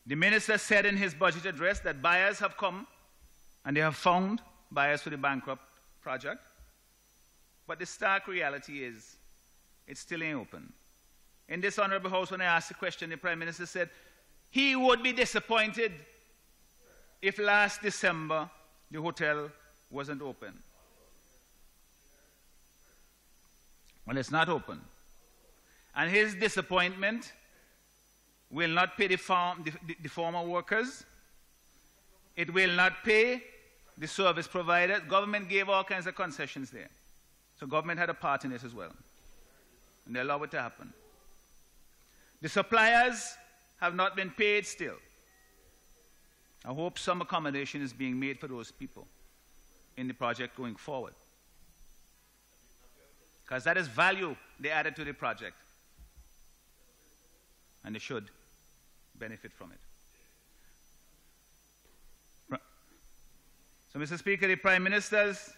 The minister said in his budget address that buyers have come and they have found buyers for the bankrupt project. But the stark reality is it still ain't open. In this honorable house, when I asked the question, the Prime Minister said he would be disappointed if last December the hotel wasn't open. Well, it's not open. And his disappointment will not pay the former workers. It will not pay the service providers. Government gave all kinds of concessions there. So government had a part in it as well. And they allowed it to happen. The suppliers have not been paid still. I hope some accommodation is being made for those people in the project going forward. Because that is value they added to the project. And they should benefit from it. So, Mr. Speaker, the Prime Minister's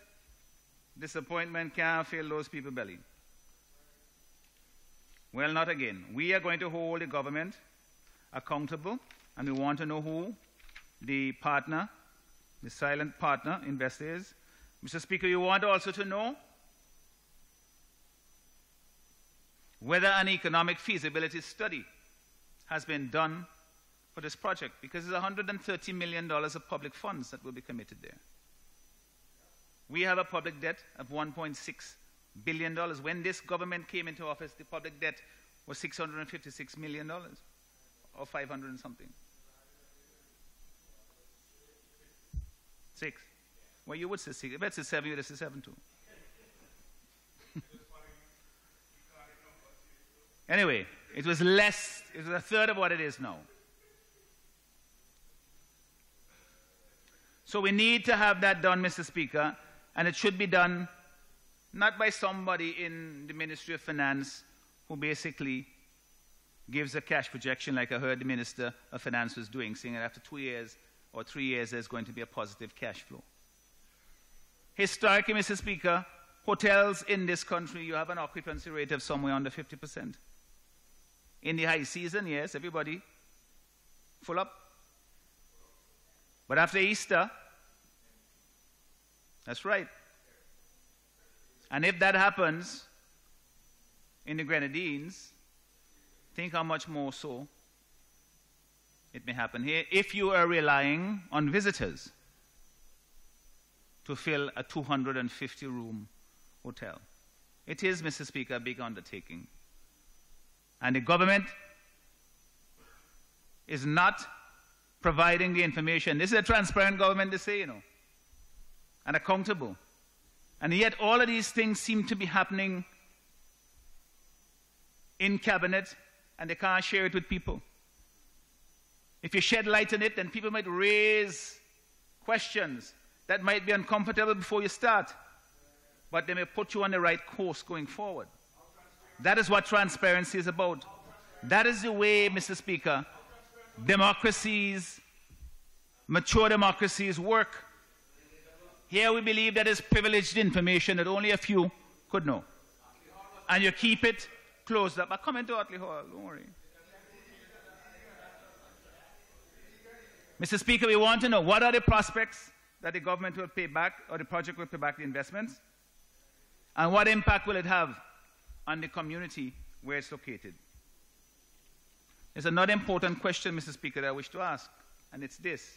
disappointment can't fill those people's belly. Well, not again. We are going to hold the government accountable, and we want to know who the partner, the silent partner investor is. Mr. Speaker, you want also to know whether an economic feasibility study has been done for this project, because it's $130 million of public funds that will be committed there. We have a public debt of $1.6 billion. When this government came into office, the public debt was $656 million, or 500 and something. 6. Well, you would say 6. If it's a 7, you would say 7 too. Anyway, it was less, it was a third of what it is now. So we need to have that done, Mr. Speaker, and it should be done not by somebody in the Ministry of Finance who basically gives a cash projection like I heard the Minister of Finance was doing, saying that after 2 years or 3 years there's going to be a positive cash flow. Historically, Mr. Speaker, hotels in this country, you have an occupancy rate of somewhere under 50%. In the high season, yes, everybody full up. But after Easter, that's right. And if that happens in the Grenadines, think how much more so it may happen here if you are relying on visitors to fill a 250-room hotel. It is, Mr. Speaker, a big undertaking. And the government is not providing the information. This is a transparent government, they say, you know, and accountable. And yet all of these things seem to be happening in cabinet, and they can't share it with people. If you shed light on it, then people might raise questions that might be uncomfortable before you start, but they may put you on the right course going forward. That is what transparency is about. That is the way, Mr. Speaker, democracies, mature democracies work. Here we believe that is privileged information that only a few could know. And you keep it closed up. I come into Otley Hall, don't worry. Mr. Speaker, we want to know what are the prospects that the government will pay back, or the project will pay back the investments, and what impact will it have on the community where it's located. There's another important question, Mr. Speaker, that I wish to ask, and it's this.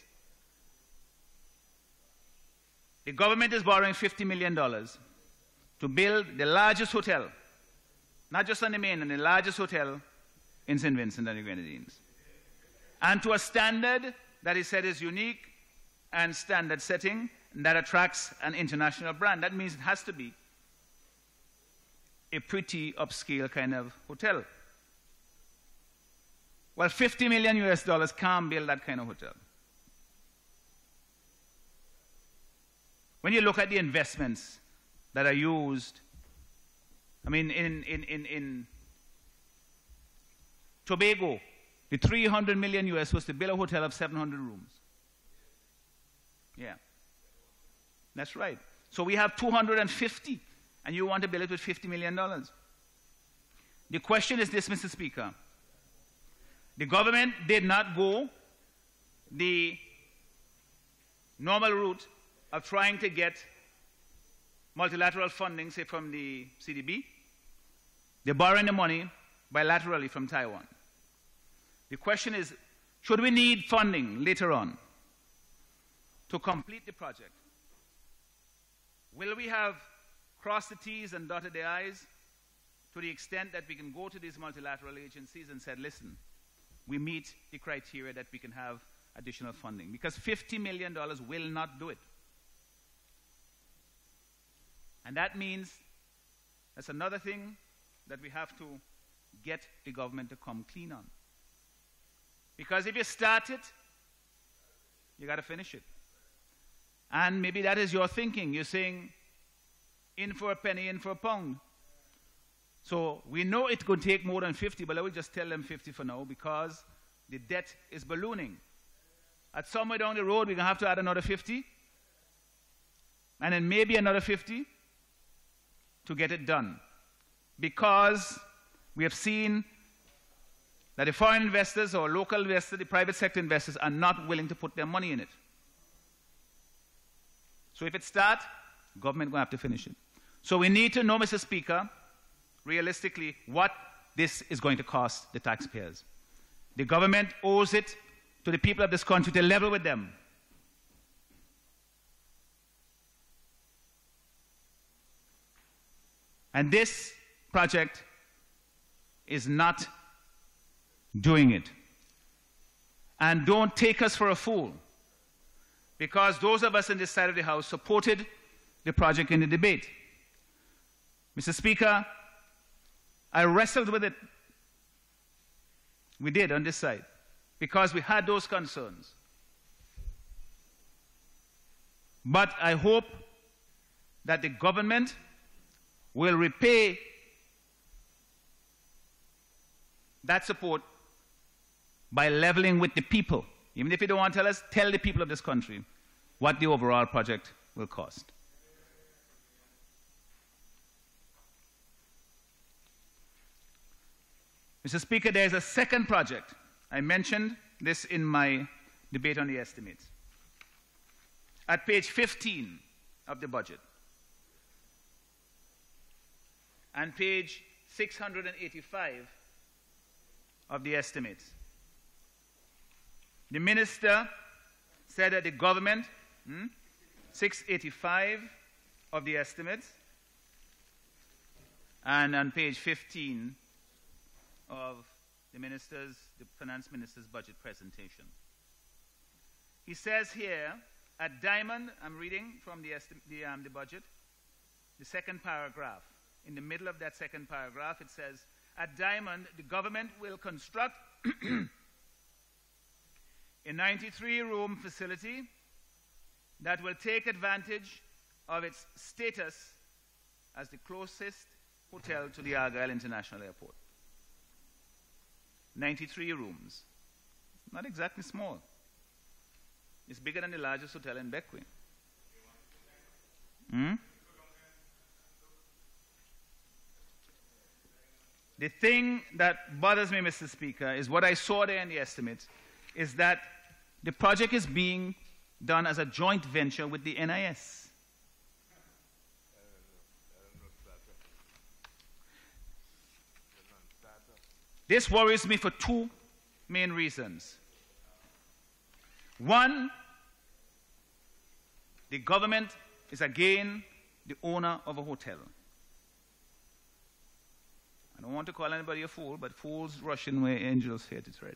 The government is borrowing $50 million to build the largest hotel, not just on the mainland, the largest hotel in St. Vincent and the Grenadines, and to a standard that is said is unique and standard setting that attracts an international brand. That means it has to be a pretty upscale kind of hotel. Well, $50 million US can't build that kind of hotel. When you look at the investments that are used, I mean, in Tobago, the $300 million US was to build a hotel of 700 rooms. Yeah, that's right. So we have 250, and you want to build it with $50 million. The question is this, Mr. Speaker. The government did not go the normal route of trying to get multilateral funding, say from the CDB. They're borrowing the money bilaterally from Taiwan. The question is, should we need funding later on to complete the project? Will we have crossed the T's and dotted the I's to the extent that we can go to these multilateral agencies and say, listen, we meet the criteria that we can have additional funding? Because $50 million will not do it. And that means that's another thing that we have to get the government to come clean on. Because if you start it, you got to finish it. And maybe that is your thinking. You're saying, in for a penny, in for a pound. So we know it could take more than 50, but I will just tell them 50 for now because the debt is ballooning. At somewhere down the road, we're going to have to add another 50, and then maybe another 50 to get it done. Because we have seen that the foreign investors or local investors, the private sector investors, are not willing to put their money in it. So if it starts, government will have to finish it. So we need to know, Mr. Speaker, realistically, what this is going to cost the taxpayers. The government owes it to the people of this country to level with them. And this project is not doing it. And don't take us for a fool, because those of us in this side of the House supported the project in the debate. Mr. Speaker, I wrestled with it. We did on this side, because we had those concerns. But I hope that the government will repay that support by leveling with the people. Even if you don't want to tell us, tell the people of this country what the overall project will cost. Mr. Speaker, there is a second project. I mentioned this in my debate on the estimates. At page 15 of the budget and page 685 of the estimates, the minister said that the government, 685 of the estimates, and on page 15 of the finance minister's budget presentation. He says here, at Diamond, I'm reading from the budget, the second paragraph. In the middle of that second paragraph, it says, at Diamond, the government will construct a 93-room facility that will take advantage of its status as the closest hotel to the Argyle International Airport. 93 rooms. Not exactly small. It's bigger than the largest hotel in Beckwith. The thing that bothers me, Mr. Speaker, is what I saw there in the estimates, is that the project is being done as a joint venture with the NIS. This worries me for two main reasons. One, the government is again the owner of a hotel. I don't want to call anybody a fool, but fools rush in where angels fear to tread.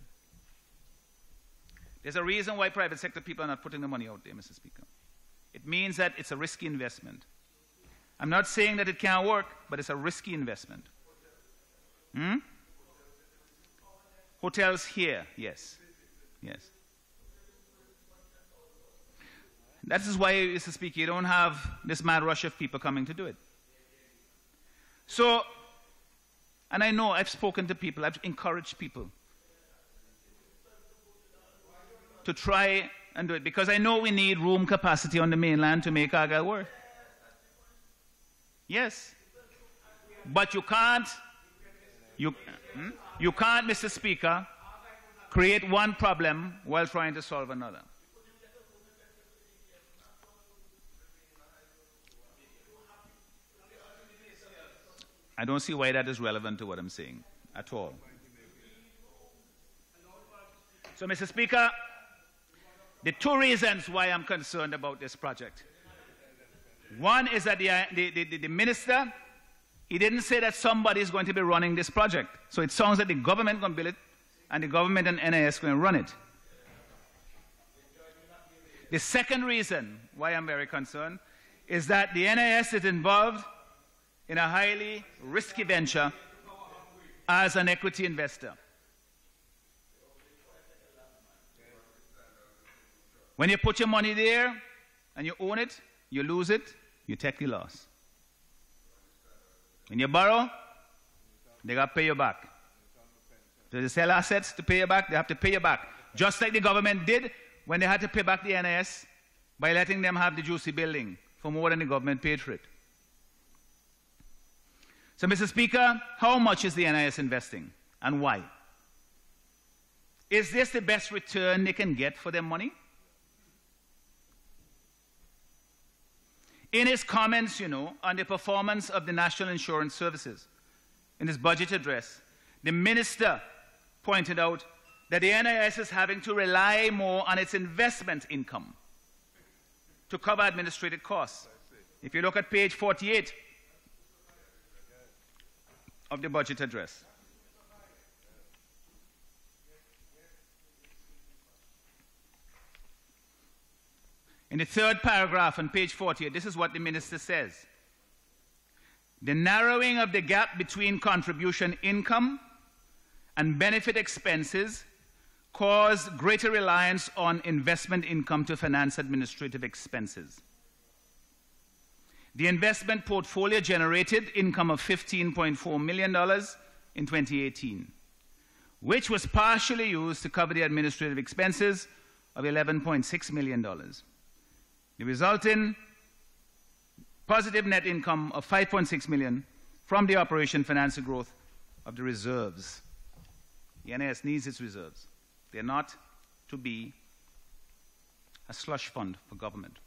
There's a reason why private sector people are not putting the money out there, Mr. Speaker. It means that it's a risky investment. I'm not saying that it can't work, but it's a risky investment. Hotels here, yes. Yes. That is why, Mr. Speaker, you don't have this mad rush of people coming to do it. So, and I know I've spoken to people, I've encouraged people to try and do it, because I know we need room capacity on the mainland to make Argyle work. Yes. But you can't, Mr. Speaker, create one problem while trying to solve another. I don't see why that is relevant to what I'm saying at all. So, Mr. Speaker, the two reasons why I'm concerned about this project. One is that the minister, he didn't say that somebody is going to be running this project. So it sounds like the government going to build it and the government and NIS going to run it. The second reason why I'm very concerned is that the NIS is involved in a highly risky venture as an equity investor. When you put your money there and you own it, you lose it, you take the loss. When you borrow, they got to pay you back. So they sell assets to pay you back, they have to pay you back. Just like the government did when they had to pay back the NIS by letting them have the juicy building for more than the government paid for it. So, Mr. Speaker, how much is the NIS investing and why? Is this the best return they can get for their money? In his comments, on the performance of the National Insurance Services, in his budget address, the minister pointed out that the NIS is having to rely more on its investment income to cover administrative costs. If you look at page 48 of the budget address. In the third paragraph on page 48, this is what the minister says. The narrowing of the gap between contribution income and benefit expenses caused greater reliance on investment income to finance administrative expenses. The investment portfolio generated income of $15.4 million in 2018, which was partially used to cover the administrative expenses of $11.6 million. The resulting positive net income of $5.6 million from the operation financed the growth of the reserves. The NIS needs its reserves. They're not to be a slush fund for government.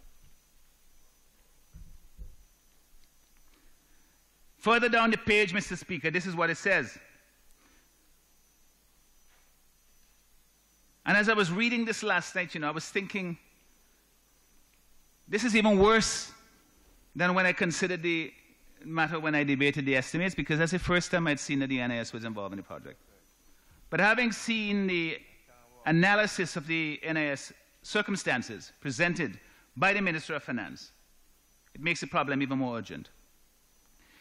Further down the page, Mr. Speaker, this is what it says. And as I was reading this last night, I was thinking, this is even worse than when I considered the matter when I debated the estimates, because that's the first time I'd seen that the NIS was involved in the project. But having seen the analysis of the NIS circumstances presented by the Minister of Finance, it makes the problem even more urgent.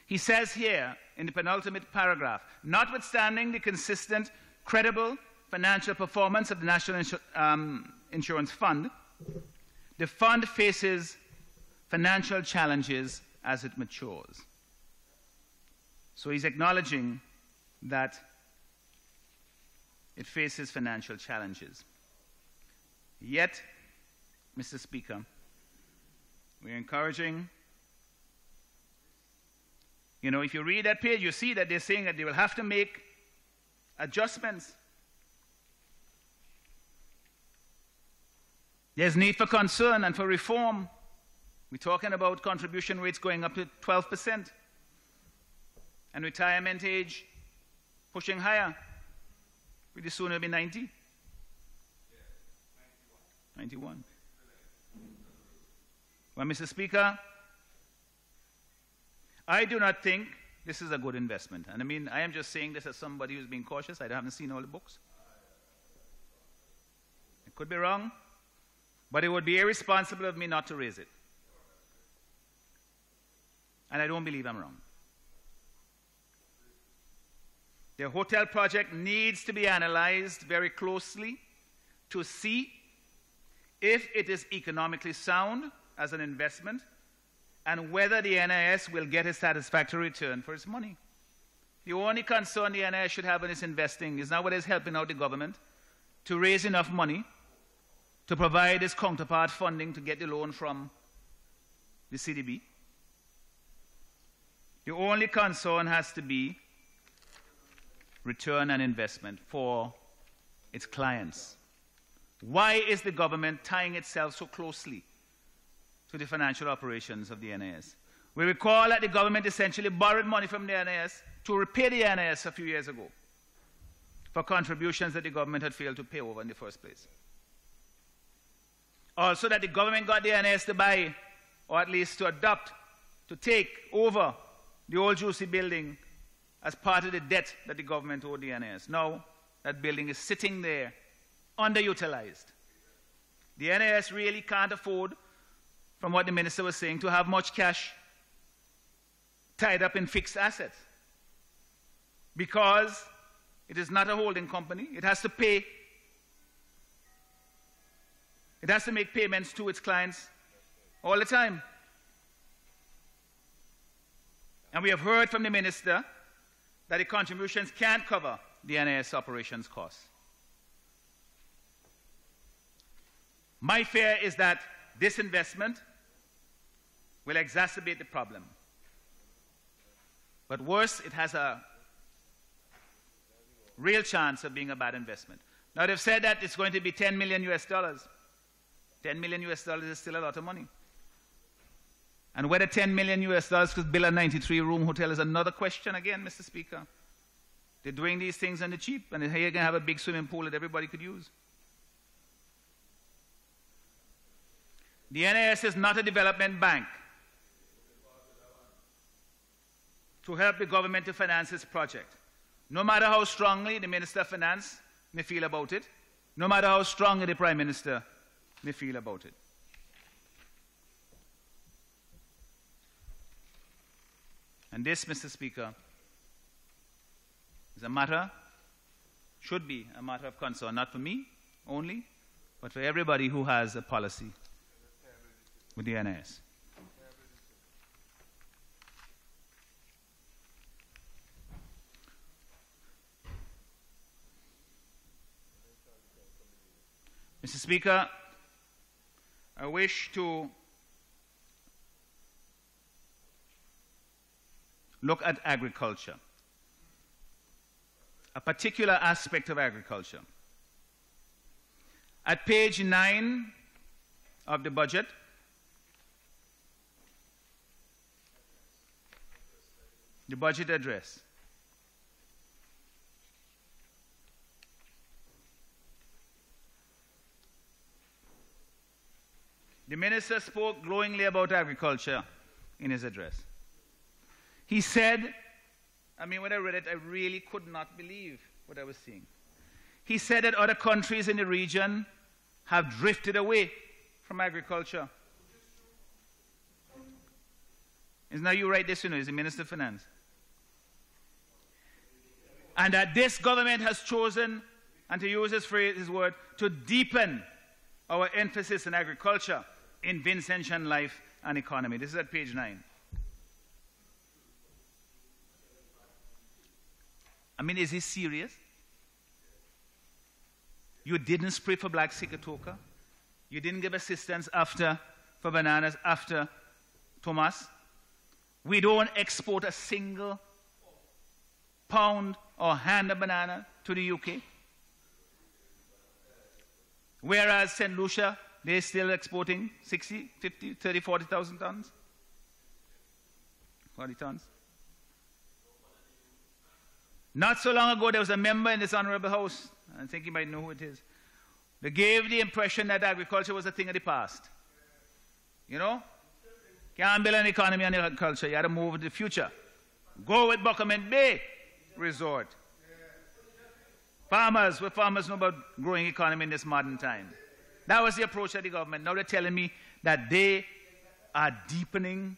He says here in the penultimate paragraph, notwithstanding the consistent, credible financial performance of the National Insurance Fund, the fund faces financial challenges as it matures. So he's acknowledging that it faces financial challenges. Yet, Mr. Speaker, we're encouraging, if you read that page, you see that they're saying that they will have to make adjustments. There's need for concern and for reform. We're talking about contribution rates going up to 12% and retirement age pushing higher. Pretty soon it'll be 90. 91. Well, Mr. Speaker, I do not think this is a good investment. And I am just saying this as somebody who's being cautious. I haven't seen all the books. It could be wrong, but it would be irresponsible of me not to raise it. And I don't believe I'm wrong. The hotel project needs to be analyzed very closely to see if it is economically sound as an investment and whether the NIS will get a satisfactory return for its money. The only concern the NIS should have in its investing is not whether it's helping out the government to raise enough money to provide its counterpart funding to get the loan from the CDB. The only concern has to be return on investment for its clients. Why is the government tying itself so closely to the financial operations of the NIS? We recall that the government essentially borrowed money from the NIS to repay the NIS a few years ago for contributions that the government had failed to pay over in the first place. Also that the government got the NIS to buy, or at least to adopt, to take over the old Juicy building as part of the debt that the government owed the NIS. Now, that building is sitting there, underutilized. The NIS really can't afford, from what the minister was saying, to have much cash tied up in fixed assets, because it is not a holding company. It has to pay. It has to make payments to its clients all the time. And we have heard from the minister that the contributions can't cover the NIS operations costs. My fear is that this investment will exacerbate the problem. But worse, it has a real chance of being a bad investment. Now, they've said that it's going to be $10 million US. $10 million US is still a lot of money. And whether $10 million US could build a 93-room hotel is another question again, Mr. Speaker. They're doing these things on the cheap, and here you're going to have a big swimming pool that everybody could use. The NIS is not a development bank to help the government to finance its project. No matter how strongly the Minister of Finance may feel about it, no matter how strongly the Prime Minister may feel about it. And this, Mr. Speaker, is a matter, should be a matter of concern, not for me only, but for everybody who has a policy with the NIS. Mr. Speaker, I wish to look at agriculture, a particular aspect of agriculture. At page 9 of the budget, the budget address, the minister spoke glowingly about agriculture in his address. He said, I mean, when I read it, I really could not believe what I was seeing. He said that other countries in the region have drifted away from agriculture. Isn't that you write this, he's the Minister of Finance. And that this government has chosen, and to use his phrase, his word, to deepen our emphasis in agriculture, invention, life, and economy. This is at page 9. I mean, is he serious? You didn't spray for black Sikatoka? You didn't give assistance for bananas after Thomas? We don't export a single pound or hand of banana to the UK? Whereas St. Lucia, they're still exporting 60, 50, 30, 40,000 tons? 40 tons. Not so long ago, there was a member in this honorable house, I think you might know who it is, that gave the impression that agriculture was a thing of the past. You know? Can't build an economy on agriculture. You have to move to the future. Go with Buckerman Bay Resort. Farmers, what farmers know about growing economy in this modern time. That was the approach of the government. Now they're telling me that they are deepening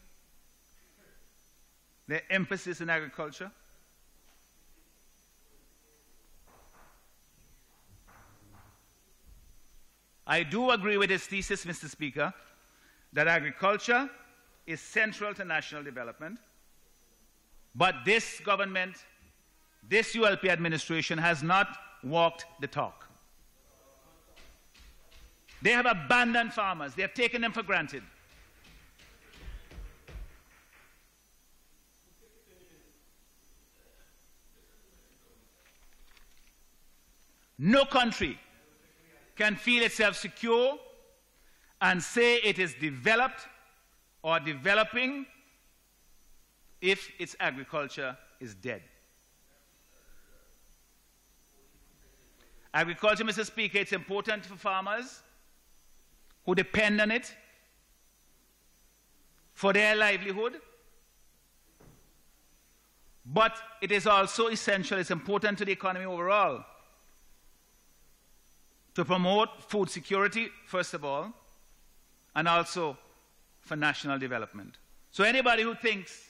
their emphasis in agriculture. I do agree with his thesis, Mr. Speaker, that agriculture is central to national development, but this government, this ULP administration has not walked the talk. They have abandoned farmers. They have taken them for granted. No country can feel itself secure and say it is developed or developing if its agriculture is dead. Agriculture, Mr. Speaker, it's important for farmers who depend on it for their livelihood, but it is also essential, it's important to the economy overall to promote food security, first of all, and also for national development. So anybody who thinks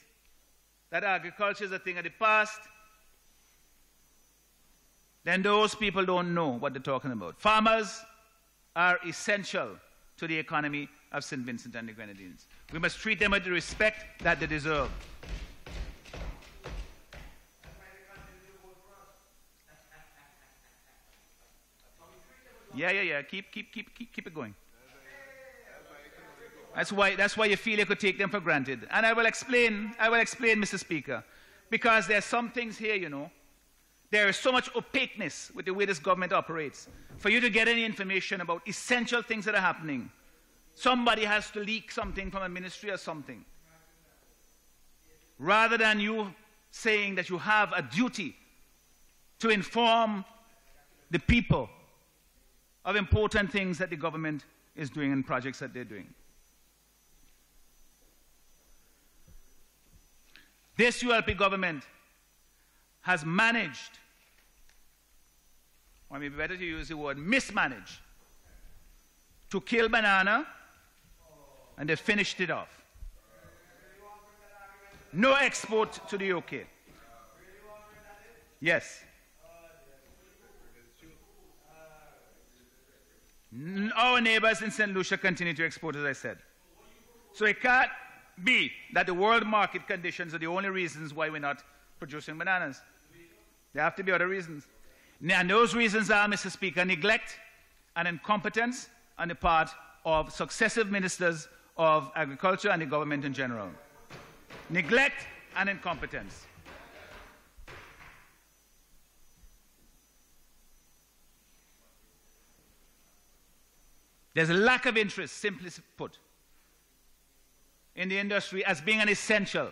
that agriculture is a thing of the past, then those people don't know what they're talking about. Farmers are essential to the economy of St. Vincent and the Grenadines. We must treat them with the respect that they deserve. Yeah. Keep it going. That's why you feel you could take them for granted. And I will explain, Mr. Speaker, because there are some things here, you know. There is so much opaqueness with the way this government operates. For you to get any information about essential things that are happening, somebody has to leak something from a ministry or something. Rather than you saying that you have a duty to inform the people of important things that the government is doing and projects that they're doing. This ULP government has managed, or maybe better to use the word mismanaged, to kill banana, and they finished it off. No export to the UK. Yes. Our neighbors in St. Lucia continue to export, as I said. So it can't be that the world market conditions are the only reasons why we're not producing bananas. There have to be other reasons. And those reasons are, Mr. Speaker, neglect and incompetence on the part of successive ministers of agriculture and the government in general. Neglect and incompetence. There's a lack of interest, simply put, in the industry as being an essential.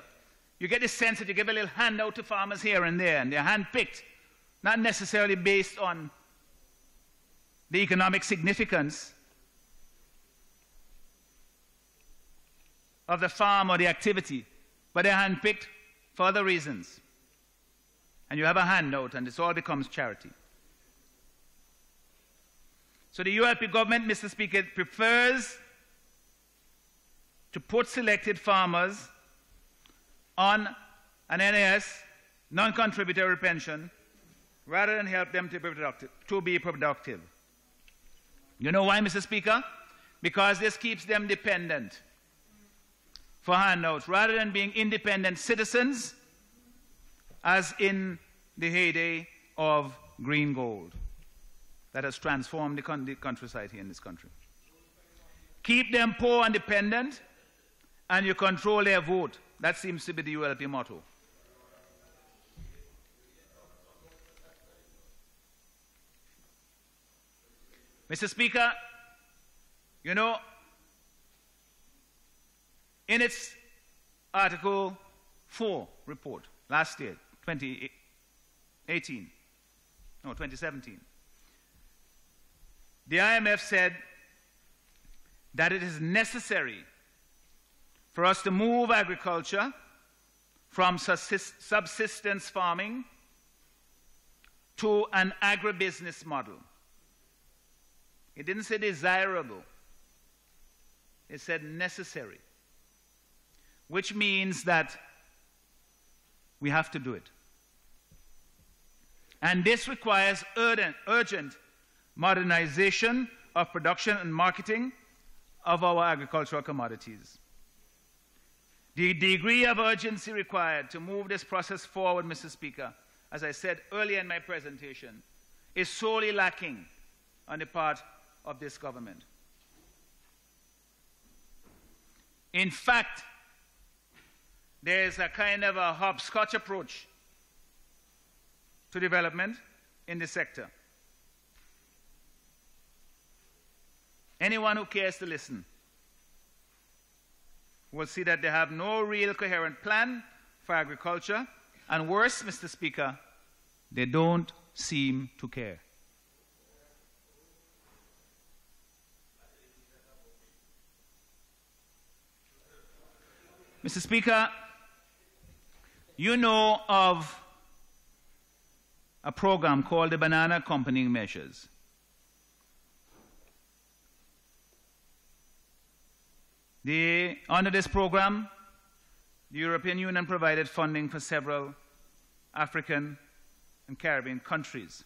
You get the sense that you give a little handout to farmers here and there, and they're handpicked, not necessarily based on the economic significance of the farm or the activity, but they're handpicked for other reasons. And you have a handout, and this all becomes charity. So the ULP government, Mr. Speaker, prefers to put selected farmers on an NAS, non-contributory pension, rather than help them to be productive. You know why, Mr. Speaker? Because this keeps them dependent for handouts, rather than being independent citizens, as in the heyday of green gold that has transformed the countryside here in this country. Keep them poor and dependent, and you control their vote. That seems to be the ULP motto. Mr. Speaker, you know, in its Article 4 report last year, 2017, the IMF said that it is necessary for us to move agriculture from subsistence farming to an agribusiness model. It didn't say desirable. It said necessary, which means that we have to do it. And this requires urgent modernization of production and marketing of our agricultural commodities. The degree of urgency required to move this process forward, Mr. Speaker, as I said earlier in my presentation, is sorely lacking on the part of this government. In fact, there is a kind of a hopscotch approach to development in the sector. anyone who cares to listen will see that they have no real coherent plan for agriculture, and worse, Mr. Speaker, they don't seem to care. Mr. Speaker, you know of a program called the Banana Accompanying Measures. Under this program, the European Union provided funding for several African and Caribbean countries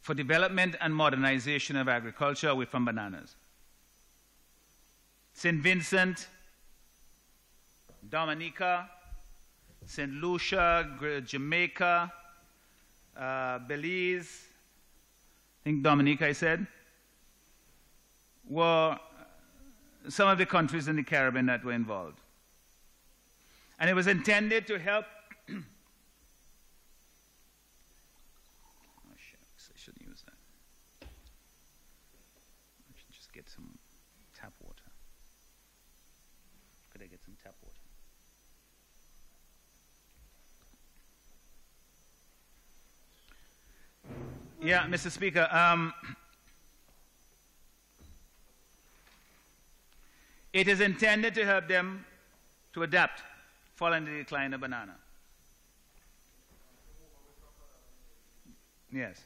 for development and modernization of agriculture away from bananas. St. Vincent, Dominica, St. Lucia, Jamaica, Belize, I think Dominica I said, were some of the countries in the Caribbean that were involved. And it was intended to help oh shucks, I shouldn't use that. I should just get some tap water. Could I get some tap water? Yeah, Mr. Speaker, it is intended to help them to adapt following the decline of banana. Yes.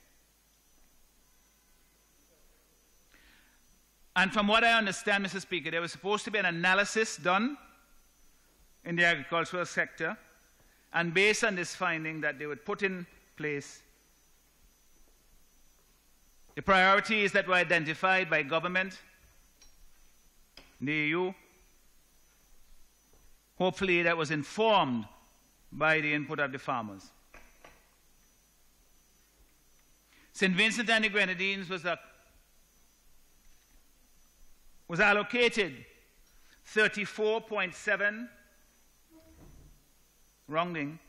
And from what I understand, Mr. Speaker, there was supposed to be an analysis done in the agricultural sector, and based on this finding that they would put in place the priorities that were identified by government, the EU, hopefully that was informed by the input of the farmers. St. Vincent and the Grenadines was allocated 34.7 rounding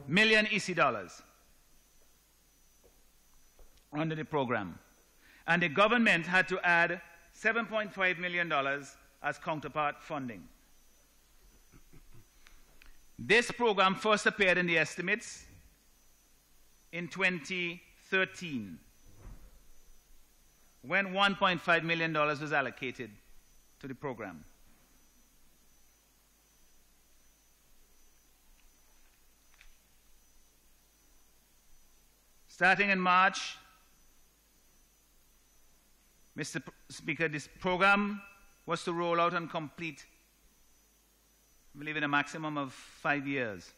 million EC dollars under the program. And the government had to add $7.5 million as counterpart funding. This program first appeared in the estimates in 2013, when $1.5 million was allocated to the program. Starting in March, Mr. Speaker, this program was to roll out and complete, I believe, in a maximum of 5 years.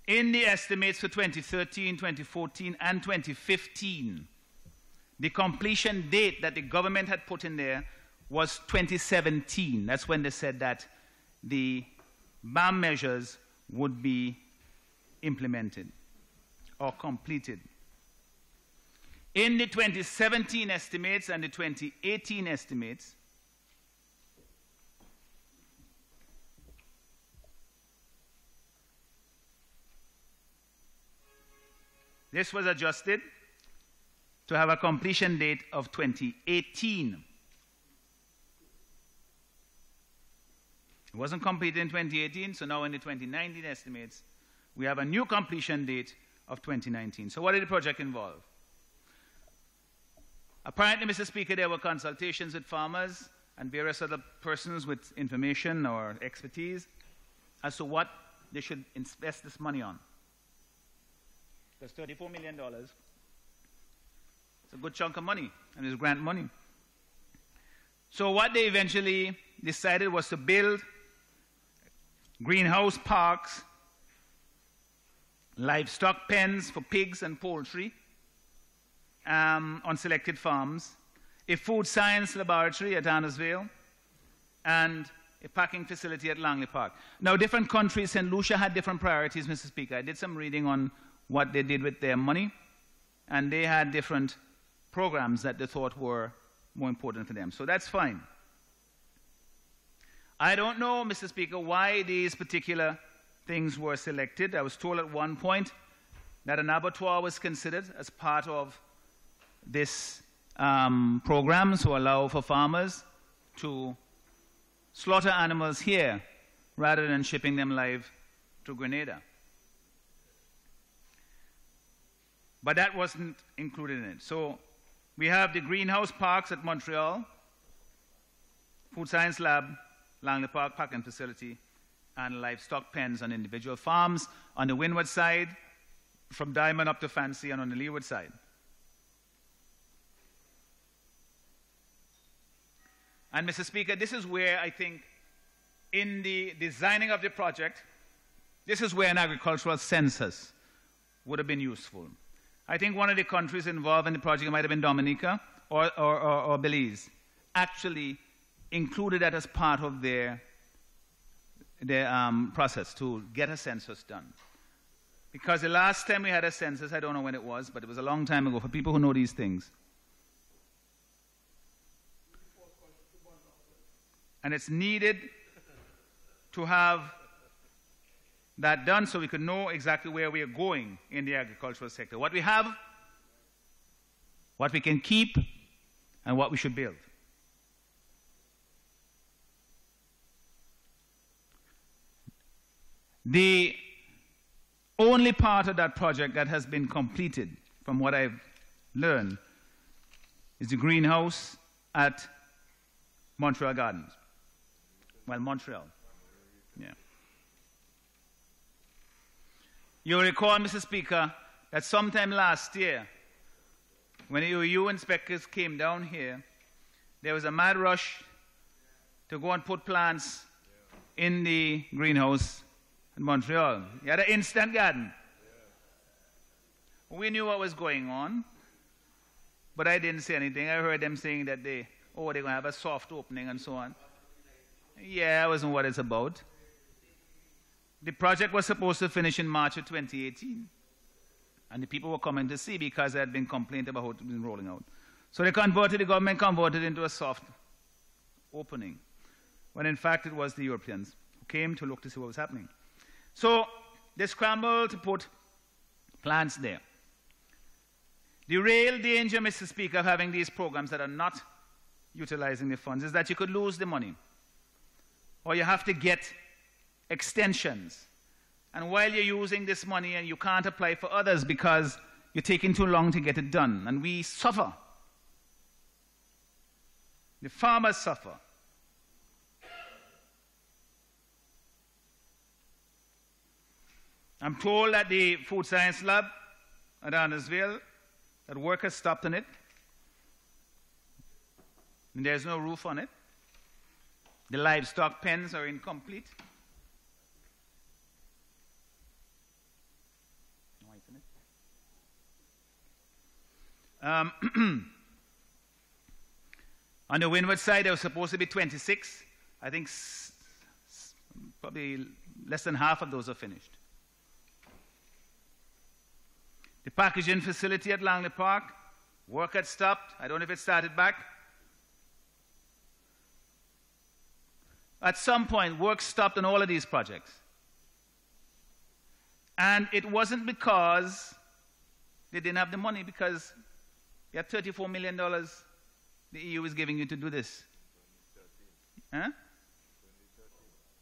In the estimates for 2013, 2014, and 2015, the completion date that the government had put in there was 2017. That's when they said that the BAM measures would be implemented or completed. In the 2017 estimates and the 2018 estimates, this was adjusted to have a completion date of 2018. It wasn't completed in 2018, so now in the 2019 estimates, we have a new completion date of 2019. So what did the project involve? Apparently, Mr. Speaker, there were consultations with farmers and various other persons with information or expertise as to what they should invest this money on. Because $34 million, it's a good chunk of money, and it's grant money. So what they eventually decided was to build greenhouse parks, livestock pens for pigs and poultry on selected farms, a food science laboratory at Annersvale, and a packing facility at Langley Park. Now, different countries, St. Lucia had different priorities, Mr. Speaker. I did some reading on what they did with their money, and they had different programs that they thought were more important for them. So that's fine. I don't know, Mr. Speaker, why these particular things were selected. I was told at one point that an abattoir was considered as part of this program to allow for farmers to slaughter animals here rather than shipping them live to Grenada. But that wasn't included in it. So we have the greenhouse parks at Montreal, food science lab, Langley Park packing facility, and livestock pens on individual farms on the windward side, from Diamond up to Fancy, and on the leeward side. And Mr. Speaker, this is where I think in the designing of the project, this is where an agricultural census would have been useful. I think one of the countries involved in the project, it might have been Dominica or Belize, actually included that as part of their process to get a census done. Because the last time we had a census, I don't know when it was, but it was a long time ago, for people who know these things. And it's needed to have that done so we could know exactly where we are going in the agricultural sector. What we have, what we can keep, and what we should build. The only part of that project that has been completed, from what I've learned, is the greenhouse at Montreal Gardens. Well, Montreal. Yeah. You'll recall, Mr. Speaker, that sometime last year, when the EU inspectors came down here, there was a mad rush to go and put plants in the greenhouse in Montreal. You had an instant garden. We knew what was going on, but I didn't say anything. I heard them saying that they're going to have a soft opening and so on. Yeah, that wasn't what it's about. The project was supposed to finish in March of 2018. And the people were coming to see because there had been complaint about how it had been rolling out. So the government converted it into a soft opening, when in fact it was the Europeans who came to look to see what was happening. So they scrambled to put plants there. The real danger, Mr. Speaker, of having these programs that are not utilizing the funds is that you could lose the money, or you have to get extensions. And while you're using this money and you can't apply for others because you're taking too long to get it done, and we suffer. The farmers suffer. I'm told that the food science lab at Andersville, that work has stopped on it. And there's no roof on it. The livestock pens are incomplete. On the windward side, there was supposed to be 26. I think probably less than half of those are finished. The packaging facility at Langley Park, work had stopped. I don't know if it started back. At some point, work stopped on all of these projects. And it wasn't because they didn't have the money, because you have $34 million the EU is giving you to do this. Huh?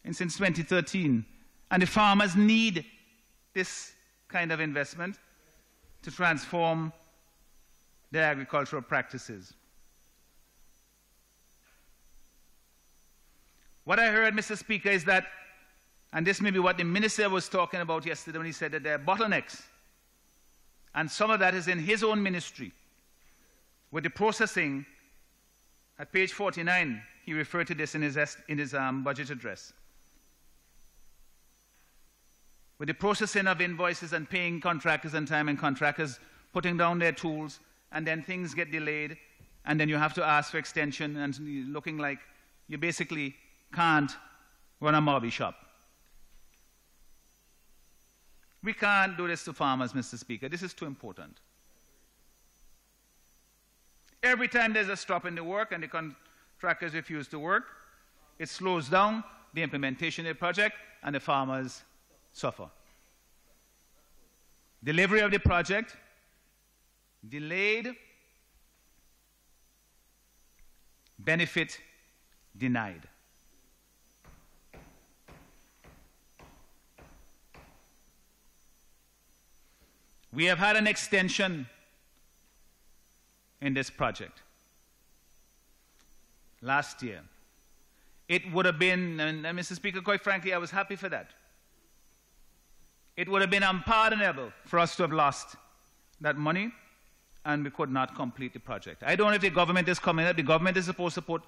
And since 2013. And the farmers need this kind of investment to transform their agricultural practices. What I heard, Mr. Speaker, is that, and this may be what the minister was talking about yesterday when he said that there are bottlenecks, and some of that is in his own ministry. With the processing, at page 49, he referred to this in his budget address. With the processing of invoices and paying contractors on time, and contractors putting down their tools, and then things get delayed, and then you have to ask for extension, and looking like you basically can't run a Marby shop. We can't do this to farmers, Mr. Speaker. This is too important. Every time there's a stop in the work and the contractors refuse to work, it slows down the implementation of the project and the farmers suffer. Delivery of the project delayed, benefit denied. We have had an extension in this project. Last year. It would have been, and Mr. Speaker, quite frankly, I was happy for that. It would have been unpardonable for us to have lost that money, and we could not complete the project. I don't know if the government is coming up. The government is supposed to put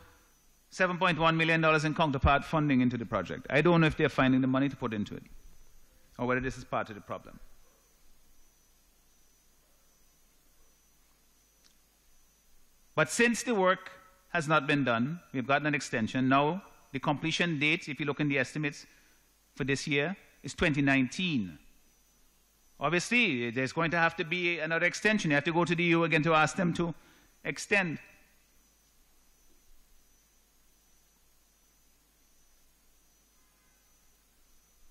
$7.1 million in counterpart funding into the project. I don't know if they're finding the money to put into it, or whether this is part of the problem. But since the work has not been done, we've gotten an extension. Now, the completion date, if you look in the estimates for this year, is 2019. Obviously, there's going to have to be another extension. You have to go to the EU again to ask them to extend.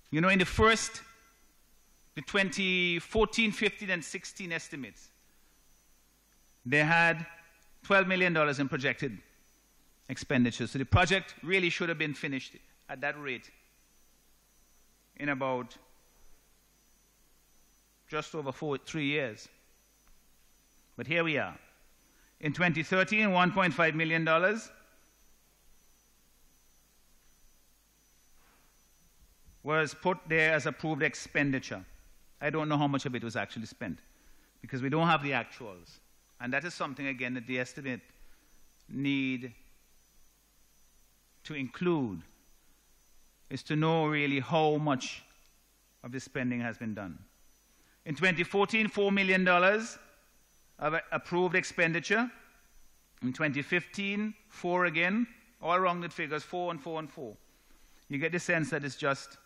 You know, in the 2014, 15, and 16 estimates, they had $12 million in projected expenditures. So the project really should have been finished at that rate in about just over 3 years. But here we are. In 2013, $1.5 million was put there as approved expenditure. I don't know how much of it was actually spent because we don't have the actuals. And that is something, again, that the estimate need to include, is to know really how much of the spending has been done. In 2014, $4 million of approved expenditure. In 2015, 4 again, all rounded figures, 4 and 4 and 4. You get the sense that it's just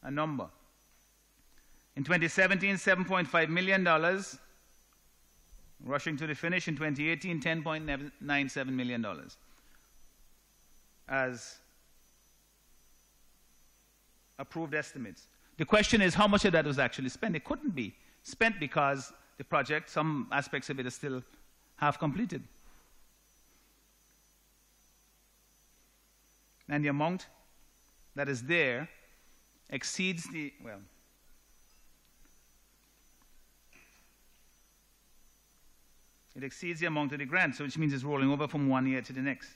a number. In 2017, $7.5 million. Rushing to the finish in 2018, $10.97 million as approved estimates. The question is how much of that was actually spent. It couldn't be spent because the project, some aspects of it are still half completed. And the amount that is there exceeds the, well, it exceeds the amount of the grant, so which means it's rolling over from one year to the next.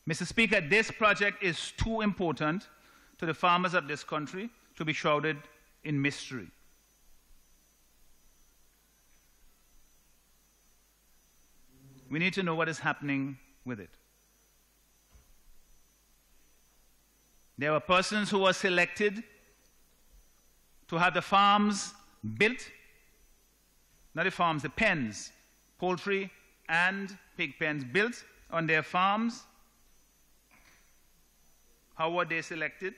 Mr. Speaker, this project is too important to the farmers of this country to be shrouded in mystery. We need to know what is happening with it. There were persons who were selected to have the farms built, not the farms, the pens, poultry and pig pens built on their farms. How were they selected?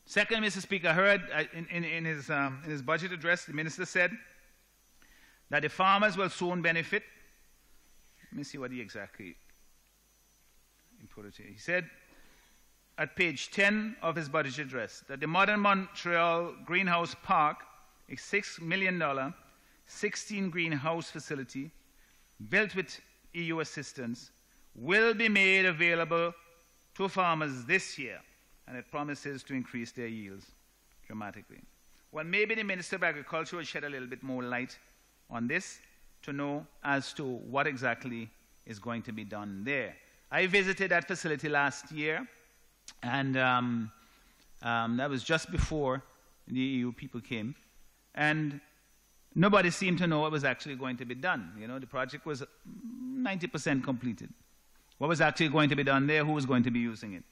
Second, Mr. Speaker, I heard in his budget address, the minister said that the farmers will soon benefit. Let me see what he exactly put it here. He said at page 10 of his budget address that the modern Montreal Greenhouse Park, a $6 million, 16 greenhouse facility built with EU assistance, will be made available to farmers this year, and it promises to increase their yields dramatically. Well, maybe the Minister of Agriculture will shed a little bit more light on this to know as to what exactly is going to be done there. I visited that facility last year, and that was just before the EU people came, and nobody seemed to know what was actually going to be done. You know, the project was 90% completed. What was actually going to be done there? Who was going to be using it?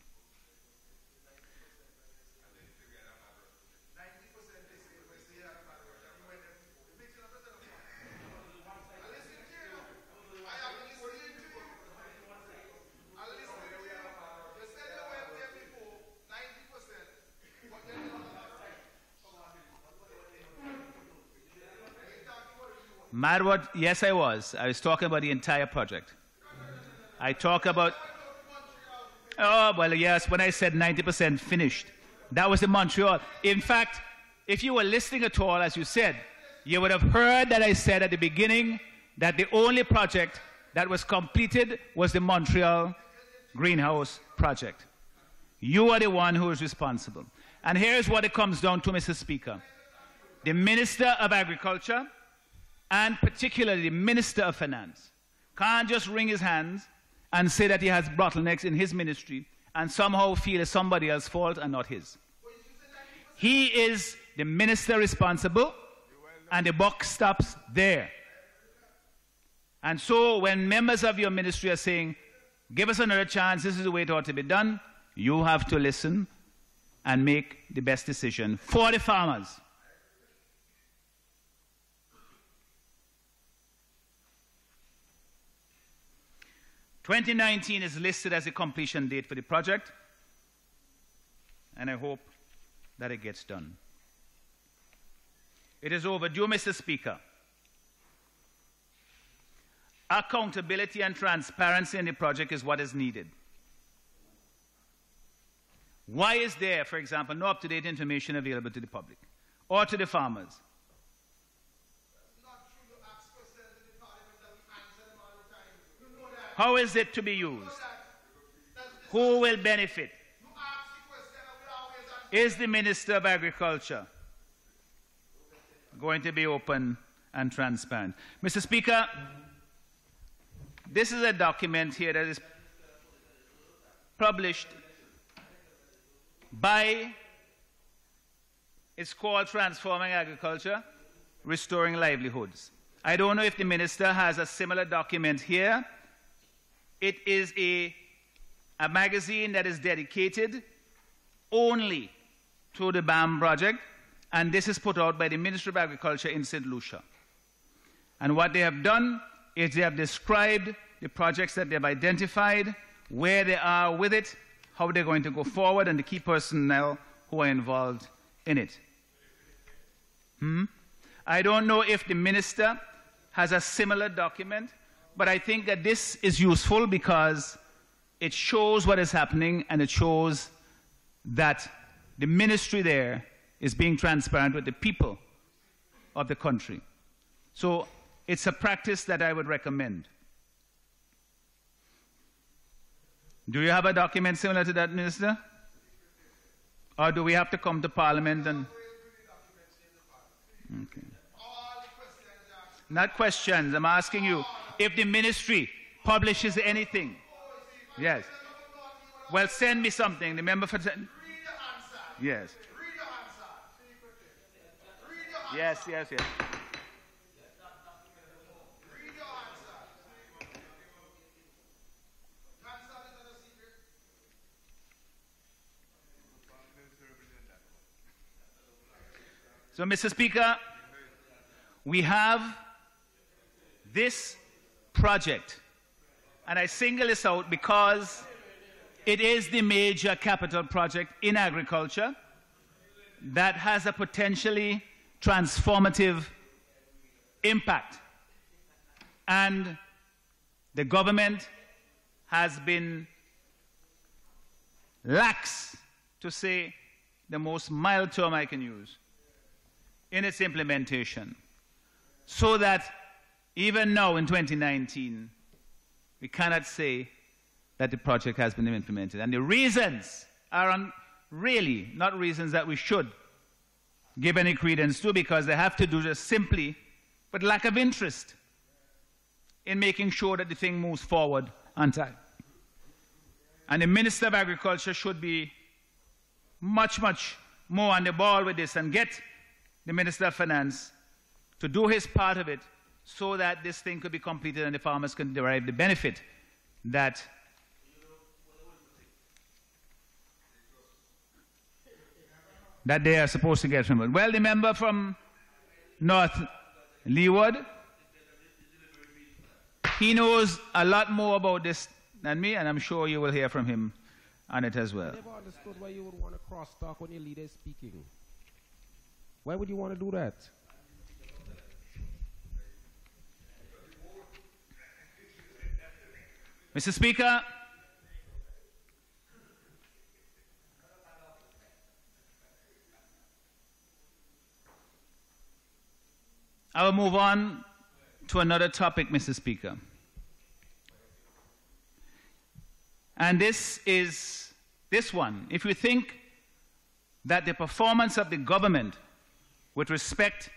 Mad what? Yes, I was. I was talking about the entire project. I talk about... Oh, well, yes, when I said 90% finished, that was in Montreal. In fact, if you were listening at all, as you said, you would have heard that I said at the beginning that the only project that was completed was the Montreal greenhouse project. You are the one who is responsible. And here's what it comes down to, Mr. Speaker. The Minister of Agriculture, and particularly the Minister of Finance, can't just wring his hands and say that he has bottlenecks in his ministry and somehow feel it's somebody else's fault and not his. He is the minister responsible, and the buck stops there. And so when members of your ministry are saying, give us another chance, this is the way it ought to be done, you have to listen and make the best decision for the farmers. (2019) is listed as a completion date for the project, and I hope that it gets done. It is overdue, Mr. Speaker. Accountability and transparency in the project is what is needed. Why is there, for example, no up-to-date information available to the public or to the farmers? How is it to be used? Who will benefit? Is the Minister of Agriculture going to be open and transparent? Mr. Speaker, this is a document here that is published by, it's called Transforming Agriculture, Restoring Livelihoods. I don't know if the Minister has a similar document here. It is a magazine that is dedicated only to the BAM project, and this is put out by the Ministry of Agriculture in St. Lucia. And what they have done is they have described the projects that they have identified, where they are with it, how they're going to go forward, and the key personnel who are involved in it. I don't know if the Minister has a similar document, but I think that this is useful because it shows what is happening, and it shows that the ministry there is being transparent with the people of the country. So it's a practice that I would recommend. Do you have a document similar to that, Minister? Or do we have to come to Parliament and... Okay. Not questions, I'm asking you. If the ministry publishes anything, yes. Well, send me something. The member for... Yes. Yes, yes, yes. So, Mr. Speaker, we have this project, and I single this out because it is the major capital project in agriculture that has a potentially transformative impact. And the government has been lax, to say the most mild term I can use, in its implementation, so that even now in 2019, we cannot say that the project has been implemented. And the reasons are really not reasons that we should give any credence to, because they have to do just simply with lack of interest in making sure that the thing moves forward on time. And the Minister of Agriculture should be much, much more on the ball with this and get the Minister of Finance to do his part of it so that this thing could be completed and the farmers can derive the benefit that they are supposed to get from it. Well, the member from North Leeward, he knows a lot more about this than me, and I'm sure you will hear from him on it as well. I never understood why you would want to cross-talk when your leader is speaking. Why would you want to do that? Mr. Speaker, I will move on to another topic, Mr. Speaker. And this is this one. If you think that the performance of the government with respect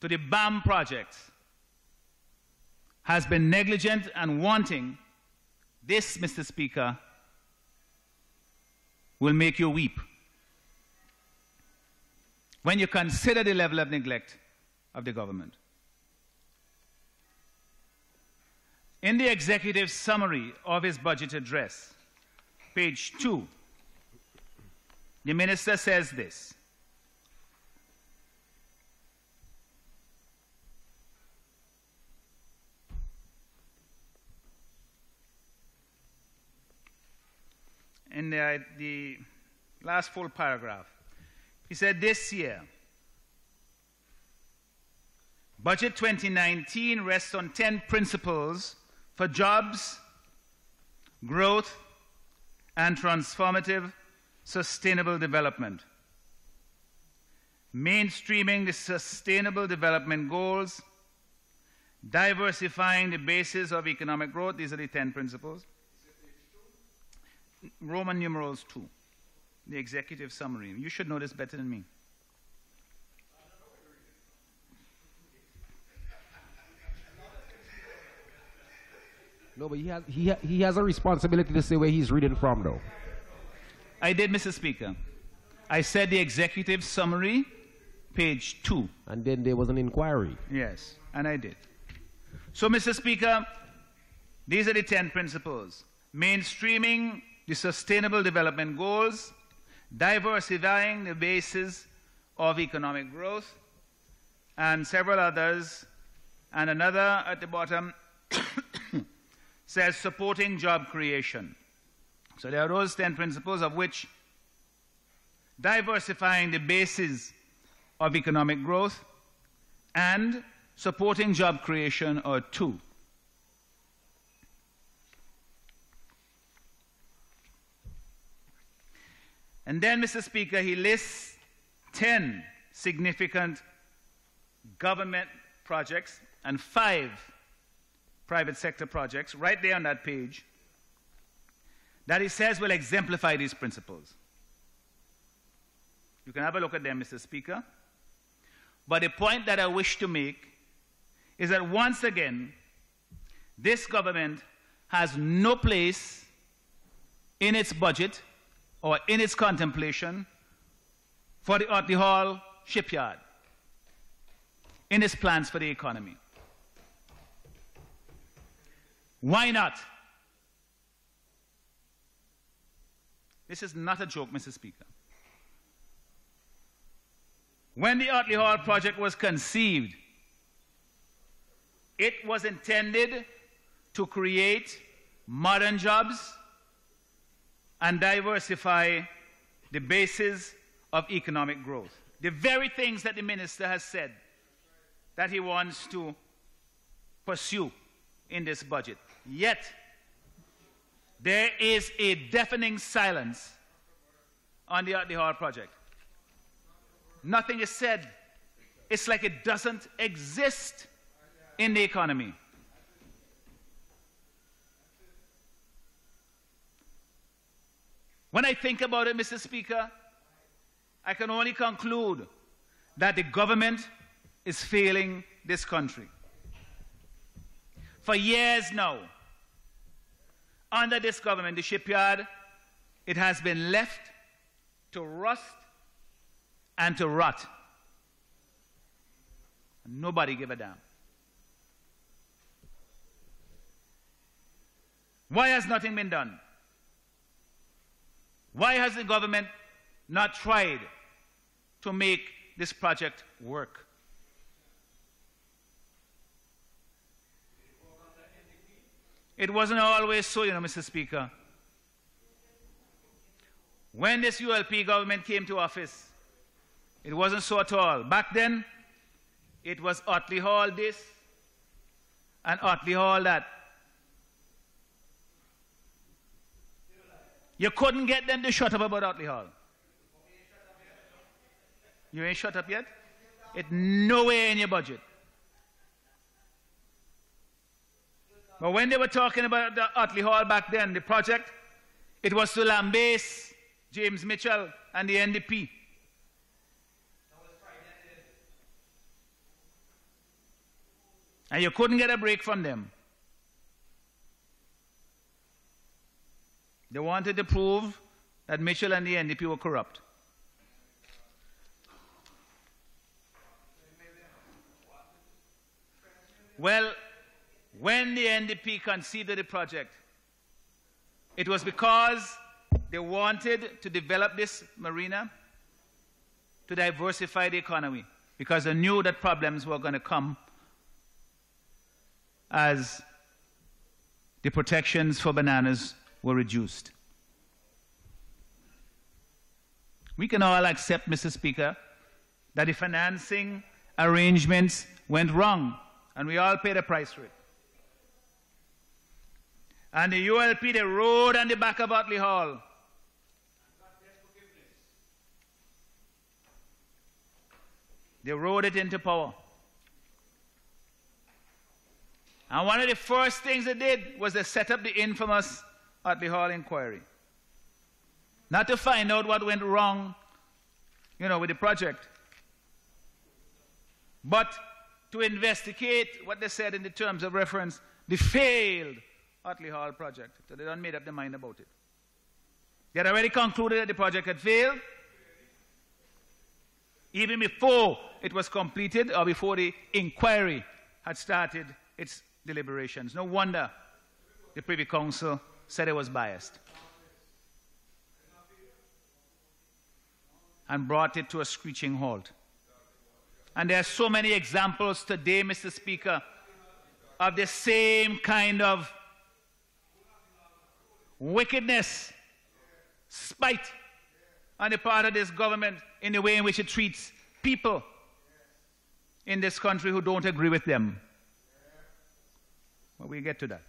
to the BAM project has been negligent and wanting, this, Mr. Speaker, will make you weep when you consider the level of neglect of the government. In the executive summary of his budget address, page 2, the minister says this: in the last full paragraph, he said, this year, Budget 2019 rests on 10 principles for jobs, growth, and transformative sustainable development. Mainstreaming the sustainable development goals, diversifying the basis of economic growth. These are the 10 principles. Roman numerals 2, the executive summary. You should know this better than me. No, but he has a responsibility to say where he's reading from, though. I did, Mr. Speaker. I said the executive summary, page 2. And then there was an inquiry. Yes, and I did. So, Mr. Speaker, these are the 10 principles. Mainstreaming the sustainable development goals, diversifying the basis of economic growth, and several others. And another at the bottom says supporting job creation. So there are those 10 principles, of which diversifying the basis of economic growth and supporting job creation are 2. And then, Mr. Speaker, he lists 10 significant government projects and 5 private sector projects right there on that page that he says will exemplify these principles. You can have a look at them, Mr. Speaker. But the point that I wish to make is that once again, this government has no place in its budget or in its contemplation for the Otley Hall shipyard, in its plans for the economy. Why not? This is not a joke, Mr. Speaker. When the Otley Hall project was conceived, it was intended to create modern jobs and diversify the basis of economic growth. The very things that the minister has said that he wants to pursue in this budget. Yet, there is a deafening silence on the Otley Hall project. Nothing is said. It's like it doesn't exist in the economy. When I think about it, Mr. Speaker, I can only conclude that the government is failing this country. For years now, under this government, the shipyard, it has been left to rust and to rot. Nobody give a damn. Why has nothing been done? Why has the government not tried to make this project work? It wasn't always so, Mr. Speaker. When this ULP government came to office, it wasn't so at all. Back then, it was Otley Hall this and Otley Hall that. You couldn't get them to shut up about Otley Hall. You ain't shut up yet? It's nowhere in your budget. But when they were talking about the Otley Hall back then, the project, it was to lambaste James Mitchell and the NDP. And you couldn't get a break from them. They wanted to prove that Mitchell and the NDP were corrupt. Well, when the NDP conceived the project, it was because they wanted to develop this marina to diversify the economy, because they knew that problems were going to come as the protections for bananas were reduced. We can all accept, Mr. Speaker, that the financing arrangements went wrong, and we all paid a price for it. And the ULP, they rode on the back of Otley Hall. They rode it into power. And one of the first things they did was they set up the infamous Otley Hall inquiry. Not to find out what went wrong, with the project, but to investigate what they said in the terms of reference, the failed Otley Hall project. So they don't made up their mind about it. They had already concluded that the project had failed, even before it was completed or before the inquiry had started its deliberations. No wonder the Privy Council said it was biased and brought it to a screeching halt. And there are so many examples today, Mr. Speaker, of the same kind of wickedness, spite on the part of this government in the way in which it treats people in this country who don't agree with them. Well, we'll get to that.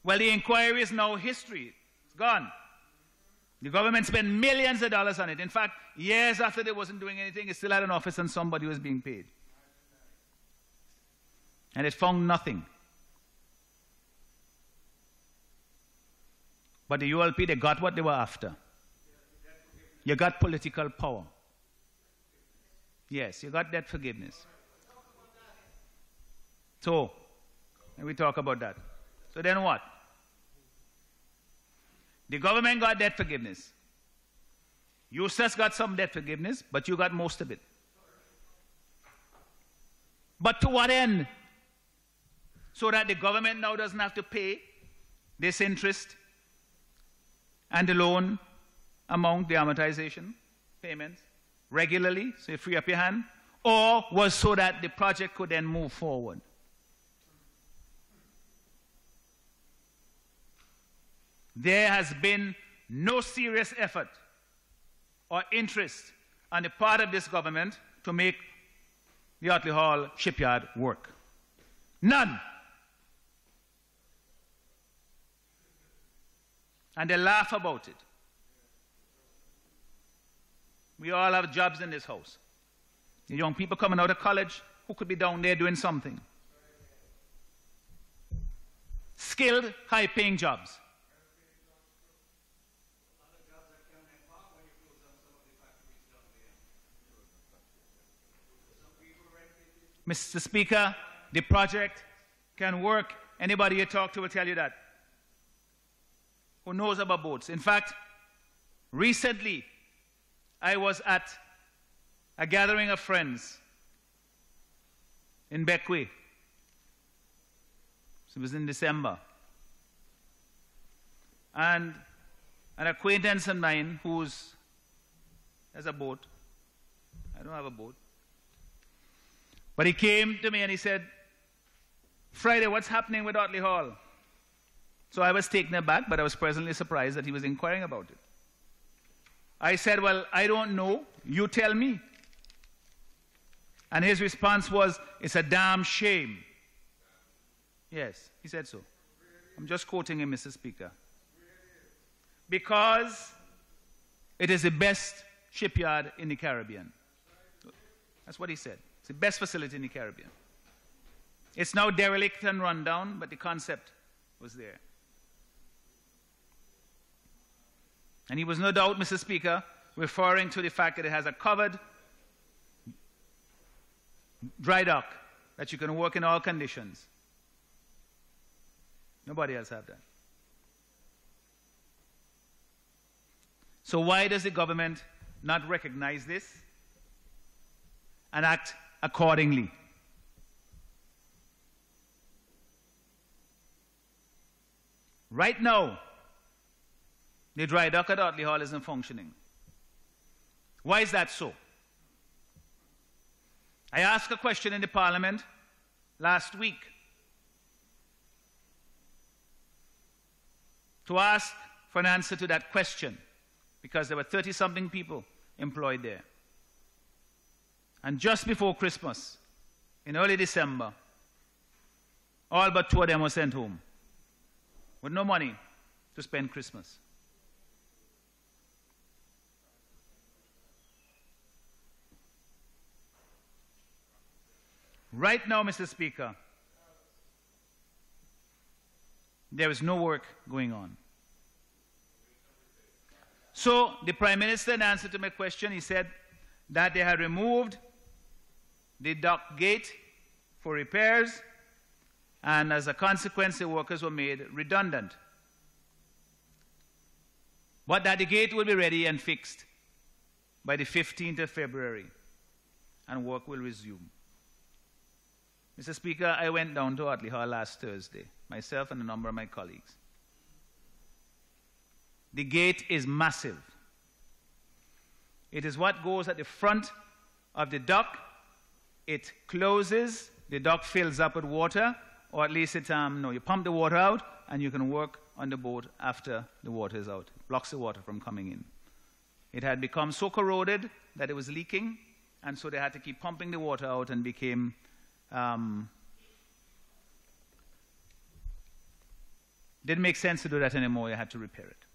Well, the inquiry is now history. It's gone. The government spent millions of dollars on it. In fact, years after they wasn't doing anything, it still had an office and somebody was being paid. And it found nothing. But the ULP, they got what they were after. You got political power. Yes, you got debt forgiveness. So, and we talk about that. So then what? The government got debt forgiveness. Eustace got some debt forgiveness, but you got most of it. But to what end? So that the government now doesn't have to pay this interest and the loan amount, the amortization payments, regularly, so you free up your hand, or was so that the project could then move forward? There has been no serious effort or interest on the part of this government to make the Otley Hall shipyard work. None. And they laugh about it. We all have jobs in this house. The young people coming out of college who could be down there doing something. Skilled, high-paying jobs. Mr. Speaker, the project can work. Anybody you talk to will tell you that. Who knows about boats. In fact, recently, I was at a gathering of friends in Beckway. It was in December. And an acquaintance of mine has a boat. I don't have a boat. But he came to me and he said, Friday, what's happening with Otley Hall? So I was taken aback, but I was pleasantly surprised that he was inquiring about it. I said, well, I don't know. You tell me. And his response was, it's a damn shame. Yes, he said so. I'm just quoting him, Mr. Speaker. Because it is the best shipyard in the Caribbean. That's what he said. It's the best facility in the Caribbean. It's now derelict and run down, but the concept was there. And he was no doubt, Mr. Speaker, referring to the fact that it has a covered dry dock that you can work in all conditions. Nobody else have that. So why does the government not recognize this and act accordingly? Right now, the dry dock at Otley Hall isn't functioning. Why is that so? I asked a question in the Parliament last week to ask for an answer to that question, because there were 30-something people employed there. And just before Christmas, in early December, all but 2 of them were sent home with no money to spend Christmas. Right now, Mr. Speaker, there is no work going on. So the Prime Minister, in answer to my question, he said that they had removed the dock gate for repairs, and as a consequence, the workers were made redundant. But that the gate will be ready and fixed by the 15th of February, and work will resume. Mr. Speaker, I went down to Otley Hall last Thursday, myself and a number of my colleagues. The gate is massive. It is what goes at the front of the dock. It closes, the dock fills up with water, or at least you pump the water out and you can work on the boat after the water is out. It blocks the water from coming in. It had become so corroded that it was leaking, and so they had to keep pumping the water out, and became didn't make sense to do that anymore. They had to repair it.